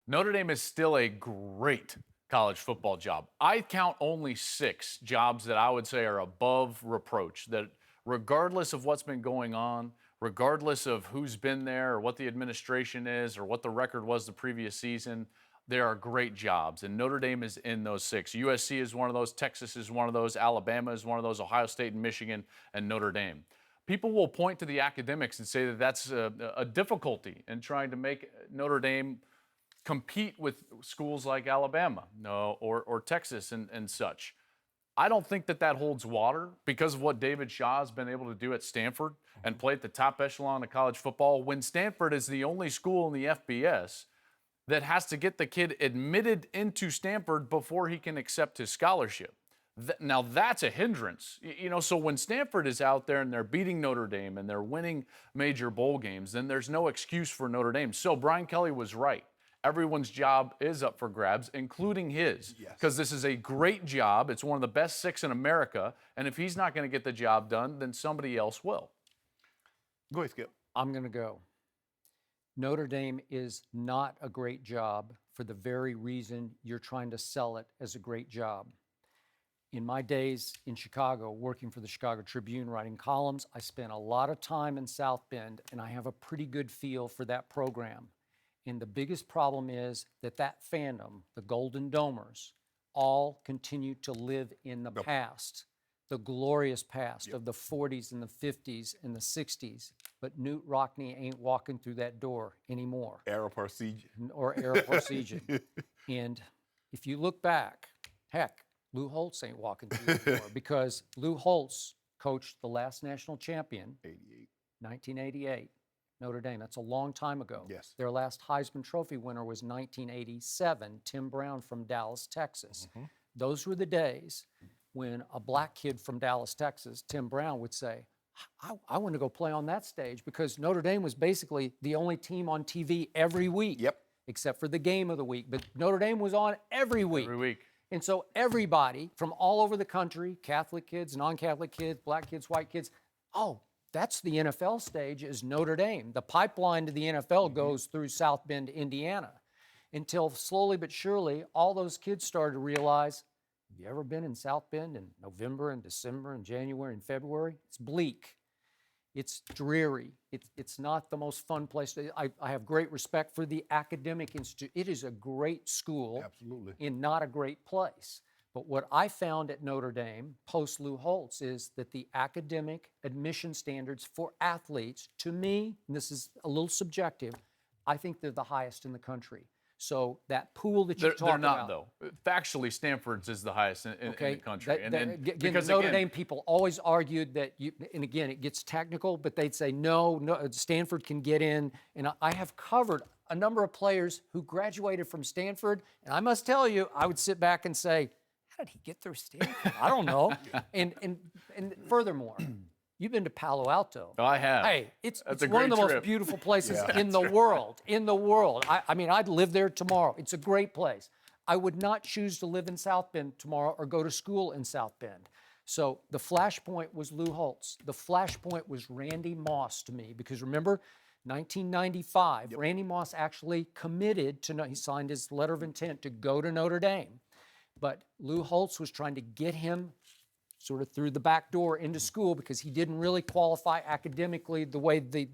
Notre Dame is still a great college football job. I count only 6 jobs that I would say are above reproach, that regardless of what's been going on, regardless of who's been there or what the administration is or what the record was the previous season, there are great jobs. And Notre Dame is in those 6. USC is one of those, Texas is one of those, Alabama is one of those, Ohio State and Michigan, and Notre Dame. People will point to the academics and say that that's a difficulty in trying to make Notre Dame compete with schools like Alabama or Texas and such. I don't think that holds water because of what David Shaw has been able to do at Stanford and play at the top echelon of college football, when Stanford is the only school in the FBS that has to get the kid admitted into Stanford before he can accept his scholarship. Now that's a hindrance. So when Stanford is out there and they're beating Notre Dame and they're winning major bowl games, then there's no excuse for Notre Dame. So Brian Kelly was right. Everyone's job is up for grabs, including his, because this is a great job. It's one of the best 6 in America, and if he's not going to get the job done, then somebody else will. Go ahead, Skip. I'm going to go. Notre Dame is not a great job for the very reason you're trying to sell it as a great job. In my days in Chicago, working for the Chicago Tribune, writing columns, I spent a lot of time in South Bend, and I have a pretty good feel for that program. And the biggest problem is that fandom, the Golden Domers, all continue to live in the past, the glorious past of the 40s and the 50s and the 60s. But Newt Rockne ain't walking through that door anymore. Ara Parseghian. Or Ara Parseghian. And if you look back, heck, Lou Holtz ain't walking through the door because Lou Holtz coached the last national champion, 1988. Notre Dame. That's a long time ago. Yes. Their last Heisman Trophy winner was 1987, Tim Brown from Dallas, Texas. Those were the days when a black kid from Dallas, Texas, Tim Brown, would say, I want to go play on that stage, because Notre Dame was basically the only team on TV every week, except for the game of the week. But Notre Dame was on every week. Every week. And so everybody from all over the country, Catholic kids, non-Catholic kids, black kids, white kids, that's the NFL stage, is Notre Dame. The pipeline to the NFL goes through South Bend, Indiana, until slowly but surely all those kids started to realize, have you ever been in South Bend in November and December and January and February? It's bleak. It's dreary. It's not the most fun place. I have great respect for the academic institute. It is a great school. Absolutely. And not a great place. But what I found at Notre Dame, post Lou Holtz, is that the academic admission standards for athletes, to me, and this is a little subjective, I think they're the highest in the country. So that pool that you're talking about. They're not, though. Factually, Stanford's is the highest in the country. Because Notre Dame people always argued that, and again, it gets technical, but they'd say, no, Stanford can get in. And I have covered a number of players who graduated from Stanford, and I must tell you, I would sit back and say, how did he get through Stanford? I don't know. And furthermore, you've been to Palo Alto. Oh, I have. Hey, it's great one of the trip. most beautiful places in the world. In the world. I mean, I'd live there tomorrow. It's a great place. I would not choose to live in South Bend tomorrow or go to school in South Bend. So the flashpoint was Lou Holtz. The flashpoint was Randy Moss to me, because remember, 1995, Randy Moss actually committed to, he signed his letter of intent to go to Notre Dame. But Lou Holtz was trying to get him sort of through the back door into school, because he didn't really qualify academically the way the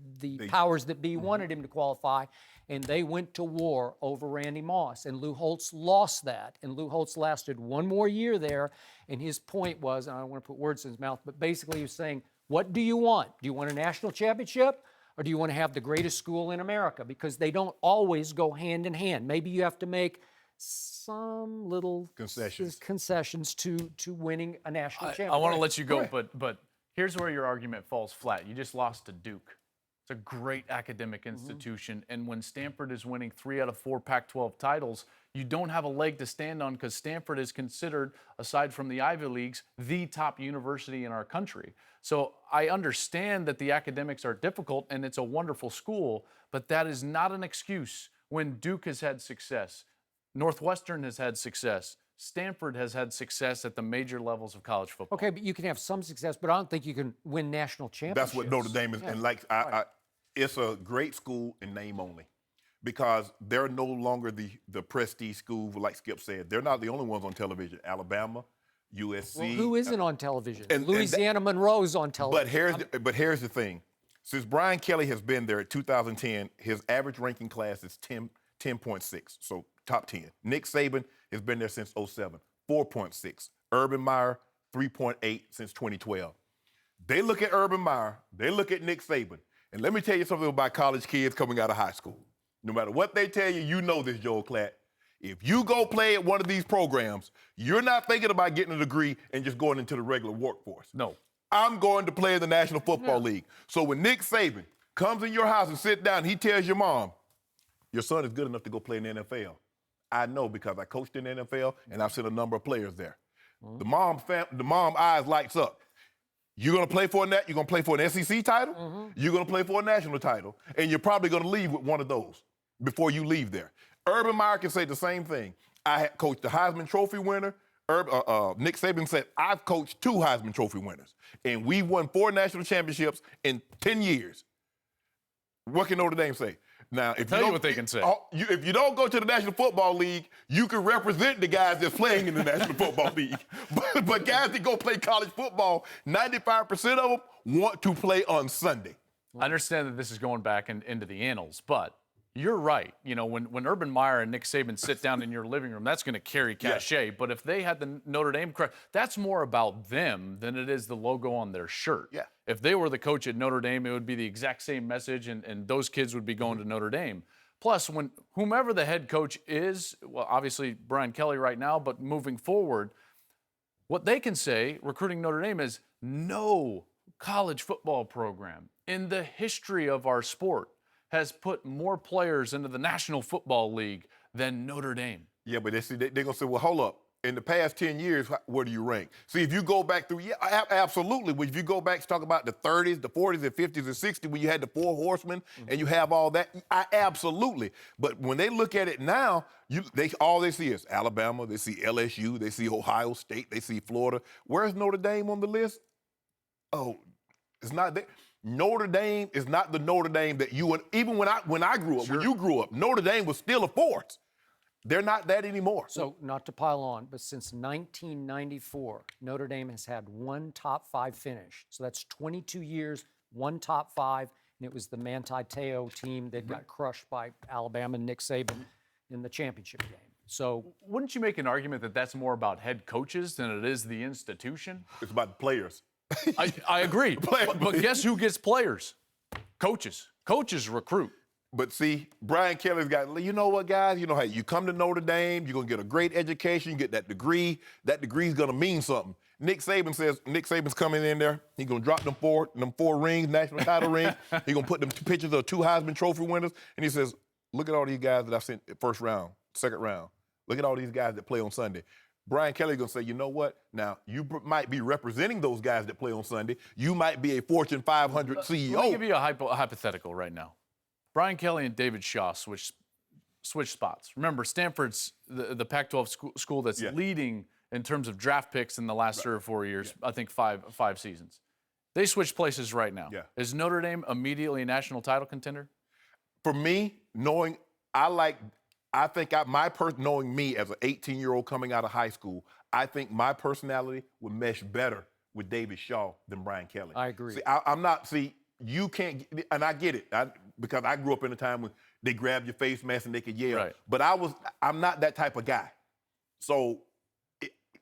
powers that be wanted him to qualify. And they went to war over Randy Moss. And Lou Holtz lost that. And Lou Holtz lasted one more year there. And his point was, and I don't want to put words in his mouth, but basically he was saying, what do you want? Do you want a national championship? Or do you want to have the greatest school in America? Because they don't always go hand in hand. Maybe you have to make some little concessions to winning a national championship. I want to let you go, but here's where your argument falls flat. You just lost to Duke. It's a great academic institution, and when Stanford is winning 3 out of 4 Pac-12 titles, you don't have a leg to stand on, because Stanford is considered, aside from the Ivy Leagues, the top university in our country. So I understand that the academics are difficult, and it's a wonderful school, but that is not an excuse when Duke has had success. Northwestern has had success. Stanford has had success at the major levels of college football. Okay, but you can have some success, but I don't think you can win national championships. That's what Notre Dame is. And it's a great school in name only. because they're no longer the prestige school, like Skip said. They're not the only ones on television. Alabama, USC. Well, who isn't on television? and Louisiana Monroe's on television. But here's the thing. Since Brian Kelly has been there at 2010, his average ranking class is 10.6, so top 10. Nick Saban has been there since 07, 4.6. Urban Meyer, 3.8 since 2012. They look at Urban Meyer, they look at Nick Saban, and let me tell you something about college kids coming out of high school. No matter what they tell you, you know this, Joel Klatt. If you go play at one of these programs, you're not thinking about getting a degree and just going into the regular workforce. No. I'm going to play in the National Football League. So when Nick Saban comes in your house and sits down, he tells your mom, your son is good enough to go play in the NFL. I know because I coached in the NFL and I've seen a number of players there. The mom eyes lights up. You're going to play for that. You're going to play for an SEC title. You're going to play for a national title, and you're probably going to leave with one of those before you leave there. Urban Meyer can say the same thing. I had coached the Heisman Trophy winner. Nick Saban said, I've coached 2 Heisman Trophy winners, and we won 4 national championships in 10 years. What can Notre Dame say? Now, if Tell you what they can say. If you don't go to the National Football League, you can represent the guys that's playing in the National Football League. But guys that go play college football, 95% of them want to play on Sunday. I understand that this is going back into the annals, but you're right. You know, when Urban Meyer and Nick Saban sit down in your living room, that's going to carry cachet. But if they had the Notre Dame crest, that's more about them than it is the logo on their shirt. Yeah. If they were the coach at Notre Dame, it would be the exact same message, and those kids would be going to Notre Dame. Plus, when whomever the head coach is, well, obviously Brian Kelly right now, but moving forward, what they can say, recruiting Notre Dame, is no college football program in the history of our sport has put more players into the National Football League than Notre Dame. Yeah, but they're going to say, well, hold up. In the past 10 years, where do you rank? See, if you go back through, yeah, absolutely. But if you go back to talk about the 30s, the 40s, the 50s, and 60s, when you had the 4 horsemen and you have all that, absolutely. But when they look at it now, all they see is Alabama, they see LSU, they see Ohio State, they see Florida. Where's Notre Dame on the list? Oh, it's not there. Notre Dame is not the Notre Dame that you, even when I grew up, when you grew up, Notre Dame was still a force. They're not that anymore. So, not to pile on, but since 1994, Notre Dame has had 1 top 5 finish. So that's 22 years, 1 top 5, and it was the Manti Te'o team that got crushed by Alabama and Nick Saban in the championship game. So, wouldn't you make an argument that that's more about head coaches than it is the institution? It's about the players. I agree. But guess who gets players? Coaches. Coaches recruit. But see, Brian Kelly's got, you know what, guys? You know, hey, you come to Notre Dame, you're going to get a great education, you get that degree. That degree is going to mean something. Nick Saban's coming in there. He's going to drop them four rings, national title rings. He's going to put them 2 pictures of 2 Heisman Trophy winners. And he says, look at all these guys that I sent first round, second round. Look at all these guys that play on Sunday. Brian Kelly's going to say, you know what? Now, you might be representing those guys that play on Sunday. You might be a Fortune 500 CEO. Let me give you a hypothetical right now. Brian Kelly and David Shaw switch spots. Remember, Stanford's the Pac-12 school that's leading in terms of draft picks in the last 3 or 4 years, I think five seasons. They switch places right now. Yeah. Is Notre Dame immediately a national title contender? For me, knowing me as an 18-year-old coming out of high school, I think my personality would mesh better with David Shaw than Brian Kelly. I agree. You can't, and I get it, because I grew up in a time when they grabbed your face mask and they could yell. Right. But I'm not that type of guy. So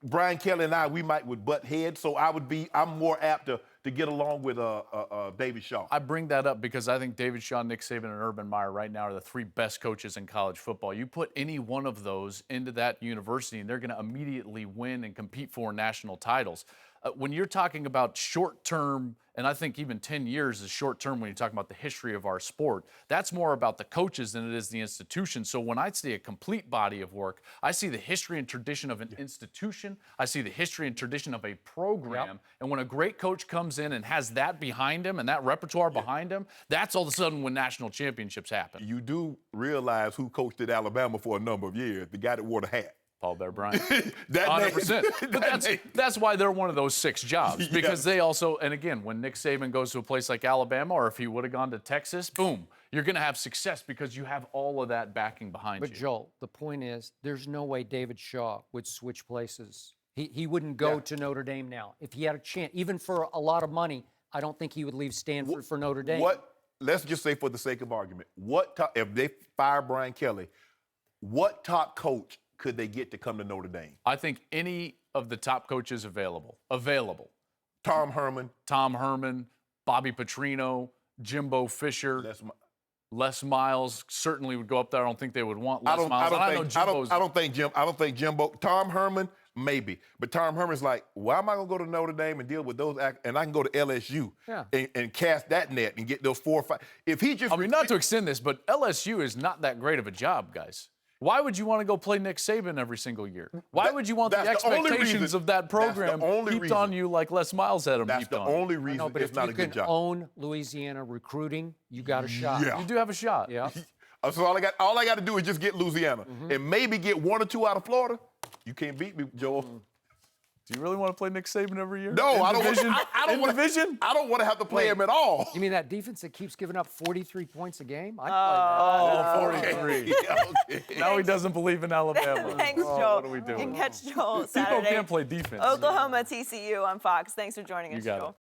Brian Kelly and we would butt heads. So I'm more apt to get along with David Shaw. I bring that up because I think David Shaw, Nick Saban, and Urban Meyer right now are the 3 best coaches in college football. You put any one of those into that university, and they're going to immediately win and compete for national titles. When you're talking about short-term, and I think even 10 years is short-term when you're talking about the history of our sport, that's more about the coaches than it is the institution. So when I see a complete body of work, I see the history and tradition of an institution. I see the history and tradition of a program. Yep. And when a great coach comes in and has that behind him and that repertoire behind him, that's all of a sudden when national championships happen. You do realize who coached at Alabama for a number of years, the guy that wore the hat. Paul Bear Bryant. That 100%. name- But that's why they're one of those 6 jobs. Because they also, and again, when Nick Saban goes to a place like Alabama, or if he would have gone to Texas, boom, you're going to have success because you have all of that backing behind But you. Joel, the point is, there's no way David Shaw would switch places. He wouldn't go to Notre Dame now. If he had a chance, even for a lot of money, I don't think he would leave Stanford for Notre Dame. Let's just say for the sake of argument, if they fire Brian Kelly, what top coach could they get to come to Notre Dame? I think any of the top coaches available. Tom Herman. Tom Herman, Bobby Petrino, Jimbo Fisher, Les Miles certainly would go up there. I don't think they would want Les Miles. I don't think Jimbo. Tom Herman, maybe. But Tom Herman's like, why am I going to go to Notre Dame and deal with those and I can go to LSU and cast that net and get those 4 or 5. If he just not to extend this, but LSU is not that great of a job, guys. Why would you want to go play Nick Saban every single year? Why would you want the expectations of that program heaped on you like Les Miles had them heaped on? That's the only reason but it's if not you a good can job. own Louisiana recruiting, you got a shot. Yeah. You do have a shot. Yeah. So all I got to do is just get Louisiana and maybe get 1 or 2 out of Florida. You can't beat me, Joel. Do you really want to play Nick Saban every year? No, I don't. Division? I don't want to have to play him at all. You mean that defense that keeps giving up 43 points a game? I'd play that. 43. Okay. Now he doesn't believe in Alabama. Thanks, Joel. What are we doing? You can catch Joel People Saturday. can't play defense. Oklahoma, TCU on Fox. Thanks for joining us, got it. Joel.